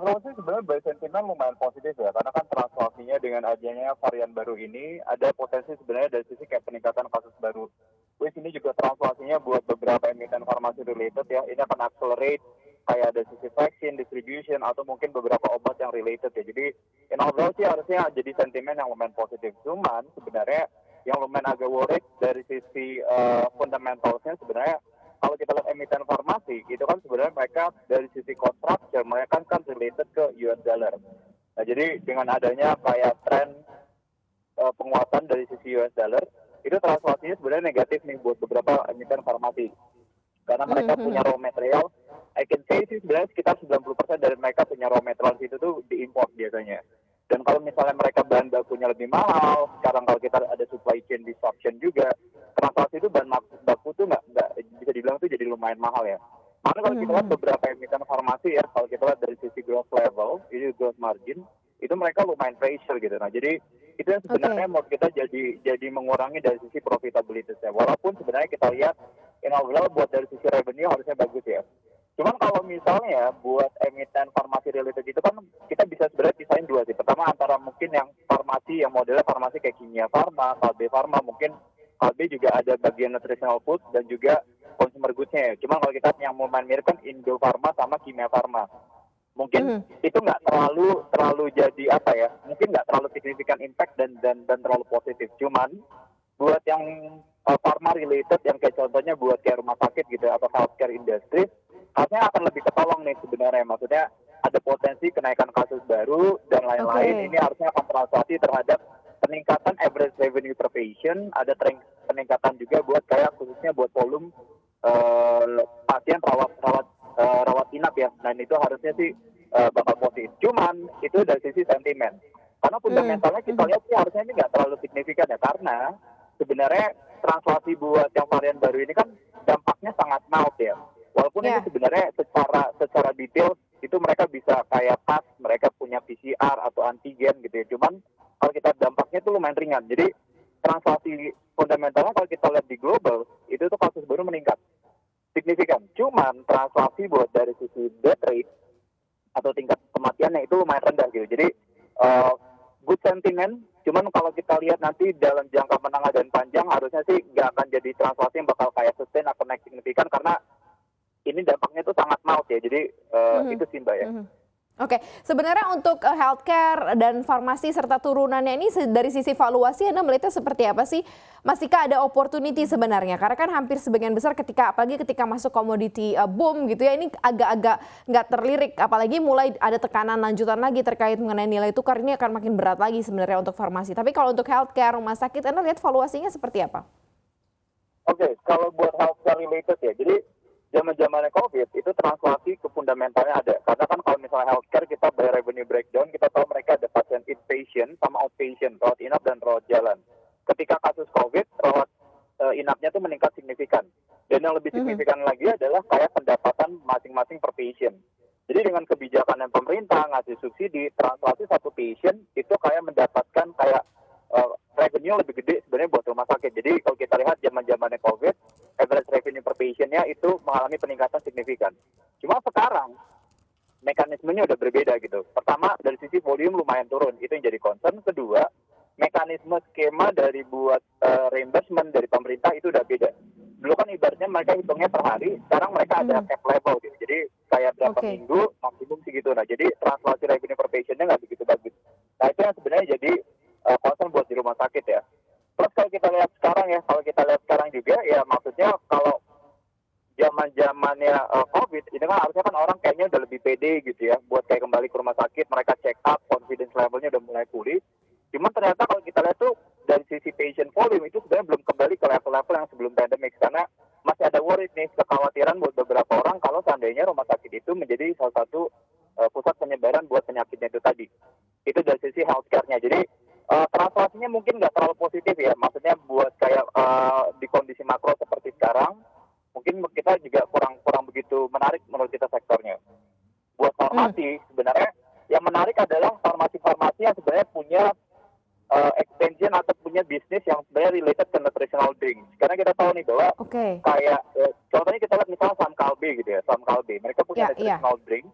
overall sih sebenarnya by sentimen lumayan positif ya, karena kan transformasinya dengan adanya varian baru ini, ada potensi sebenarnya dari sisi kayak peningkatan kasus baru. Which ini juga transformasinya buat beberapa emiten farmasi related ya, ini akan accelerate kayak dari sisi vaksin, distribution, atau mungkin beberapa obat yang related ya. Jadi in overall sih harusnya jadi sentimen yang lumayan positif. Cuman sebenarnya yang lumayan agak worried dari sisi fundamentalsnya sebenarnya kalau kita lihat emiten farmasi itu kan sebenarnya mereka dari sisi cost structure mereka kan related ke US dollar. Nah jadi dengan adanya kayak tren penguatan dari sisi US dollar itu translasinya sebenarnya negatif nih buat beberapa emiten farmasi karena mereka punya raw material. I can say sih sebenarnya sekitar 90% dari mereka punya raw material itu tuh diimport biasanya. Dan kalau misalnya mereka bahan bakunya lebih mahal, sekarang kalau kita ada supply chain disruption juga, transaksi itu bahan baku tuh nggak bisa dibilang tuh jadi lumayan mahal ya. Karena kalau kita lihat beberapa emiten farmasi ya, kalau kita lihat dari sisi growth level, ini growth margin, itu mereka lumayan pressure gitu. Nah jadi itu yang sebenarnya menurut kita jadi mengurangi dari sisi profitabilitasnya. Walaupun sebenarnya kita lihat in overall buat dari sisi revenue harusnya bagus ya. Cuman kalau misalnya buat emiten farmasi related itu kan kita bisa sebenarnya pisahin dua sih. Pertama antara mungkin yang farmasi yang modelnya farmasi kayak Kimia Farma, Kalbe Farma, mungkin Kalbe juga ada bagian nutritional food dan juga consumer goods-nya ya. Cuman kalau kita yang lumayan mirip kan Indo Farma sama Kimia Farma. Mungkin itu nggak terlalu jadi apa ya? Mungkin nggak terlalu signifikan impact dan terlalu positif. Cuman buat yang pharma related yang kayak contohnya buat kayak rumah sakit gitu atau healthcare industry harusnya akan lebih ketolong nih sebenarnya. Maksudnya ada potensi kenaikan kasus baru dan lain-lain. Ini harusnya akan translasi terhadap peningkatan average revenue per patient, ada peningkatan juga buat kayak khususnya buat volume pasien rawat inap ya. Dan itu harusnya sih bakal positif. Cuman itu dari sisi sentimen. Karena fundamentalnya kita lihat sih harusnya ini nggak terlalu signifikan ya, karena sebenarnya translasi buat yang varian baru ini kan dampaknya sangat mild ya. Walaupun ini sebenarnya secara detail itu mereka bisa kayak pas mereka punya PCR atau antigen gitu ya. Cuman kalau kita dampaknya itu lumayan ringan. Jadi translasi fundamentalnya kalau kita lihat di global itu tuh kasus baru meningkat signifikan. Cuman translasi buat dari sisi death rate atau tingkat kematiannya itu lumayan rendah gitu. Jadi good sentiment. Cuman kalau kita lihat nanti dalam jangka menengah dan panjang harusnya sih nggak akan jadi translasi yang bakal kayak sustain atau naik signifikan karena ini dampaknya itu sangat mild ya. Jadi itu sih Mbak ya. Oke, sebenarnya untuk healthcare dan farmasi serta turunannya ini dari sisi valuasi Anda melihatnya seperti apa sih? Masihkah ada opportunity sebenarnya? Karena kan hampir sebagian besar apalagi ketika masuk komoditi boom gitu ya, ini agak-agak nggak terlirik. Apalagi mulai ada tekanan lanjutan lagi terkait mengenai nilai tukar, ini akan makin berat lagi sebenarnya untuk farmasi. Tapi kalau untuk healthcare, rumah sakit, Anda lihat valuasinya seperti apa? Oke, kalau buat healthcare related ya, jadi zaman-zamannya COVID itu translasi ke fundamentalnya ada. Karena kan kalau misalnya healthcare kita by revenue breakdown, kita tahu mereka ada pasien inpatient sama outpatient, rawat inap dan rawat jalan. Ketika kasus COVID, rawat inapnya itu meningkat signifikan. Dan yang lebih signifikan lagi adalah kayak pendapatan masing-masing per patient. Jadi dengan kebijakan yang pemerintah ngasih subsidi, translasi satu patient itu kayak mendapatkan kayak revenue lebih gede sebenarnya buat rumah sakit. Jadi kalau kita lihat zaman-zamannya COVID, average revenue per patient-nya itu mengalami peningkatan signifikan. Cuma sekarang mekanismenya udah berbeda gitu. Pertama dari sisi volume lumayan turun, itu yang jadi concern. Kedua, mekanisme skema dari buat reimbursement dari pemerintah itu udah beda. Dulu kan ibaratnya mereka hitungnya per hari, sekarang mereka ada cap level gitu. Jadi kayak berapa minggu maksimum segitu. Nah jadi translasi revenue per patient-nya nggak begitu bagus. Nah itu yang sebenarnya jadi concern buat di rumah sakit ya. Terus kalau kita lihat sekarang juga ya maksudnya kalau zaman-zamannya COVID ini kan harusnya kan orang kayaknya udah lebih pede gitu ya buat kayak kembali ke rumah sakit, mereka check up, confidence levelnya udah mulai pulih. Cuman ternyata kalau kita lihat tuh dari sisi patient volume itu sebenarnya belum kembali ke level-level yang sebelum pandemic karena masih ada worry nih, kekhawatiran buat beberapa orang kalau seandainya rumah sakit itu menjadi salah satu pusat penyebaran buat penyakitnya itu tadi. Itu dari sisi healthcare-nya. Jadi translasinya mungkin nggak terlalu positif ya. Maksudnya buat kayak di kondisi makro seperti sekarang, mungkin kita juga kurang begitu menarik menurut kita sektornya. Buat farmasi, sebenarnya yang menarik adalah farmasi-farmasi yang sebenarnya punya extension atau punya bisnis yang sebenarnya related ke nutritional drinks. Karena kita tahu nih bahwa kayak contohnya kita lihat misalnya saham Kalbe gitu ya, saham Kalbe. Mereka punya nutritional drink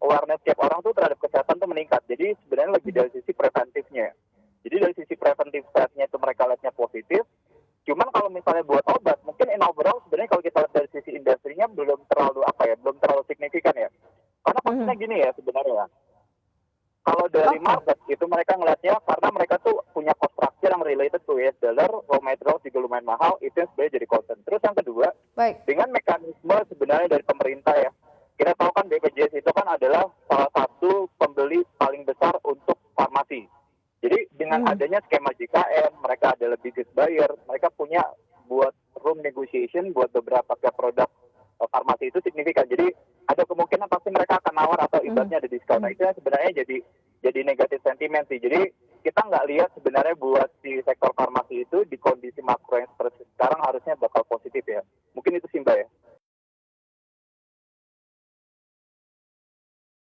awareness tiap orang tuh terhadap kesehatan tuh meningkat. Jadi sebenarnya lebih dari sisi preventifnya. Jadi dari sisi preventif side-nya itu mereka lihatnya positif. Cuman kalau misalnya buat obat, mungkin in overall sebenarnya kalau kita lihat dari sisi industrinya belum terlalu belum terlalu signifikan ya. Karena Mhm. maksudnya gini ya sebenarnya. Kalau dari Oke, market itu mereka ngelihatnya karena mereka tuh punya cost structure yang related to US dollar, raw materials juga lumayan mahal, itu yang sebenarnya jadi concern. Terus yang kedua, baik. dengan mekanisme sebenarnya dari pemerintah ya. Kita tahu kan BPJS itu kan adalah salah satu pembeli paling besar untuk farmasi. Jadi dengan Mhm. adanya skema JKN, mereka adalah biggest buyer, mereka punya buat room negotiation buat beberapa produk farmasi itu signifikan. Jadi ada kemungkinan pasti mereka akan nawar atau Mhm. ibaratnya ada diskon. Nah Mhm. itu yang sebenarnya jadi negatif sentimen sih. Jadi kita nggak lihat sebenarnya buat si sektor farmasi itu di kondisi makro yang seperti sekarang harusnya bakal positif ya. Mungkin itu sih Mbak ya.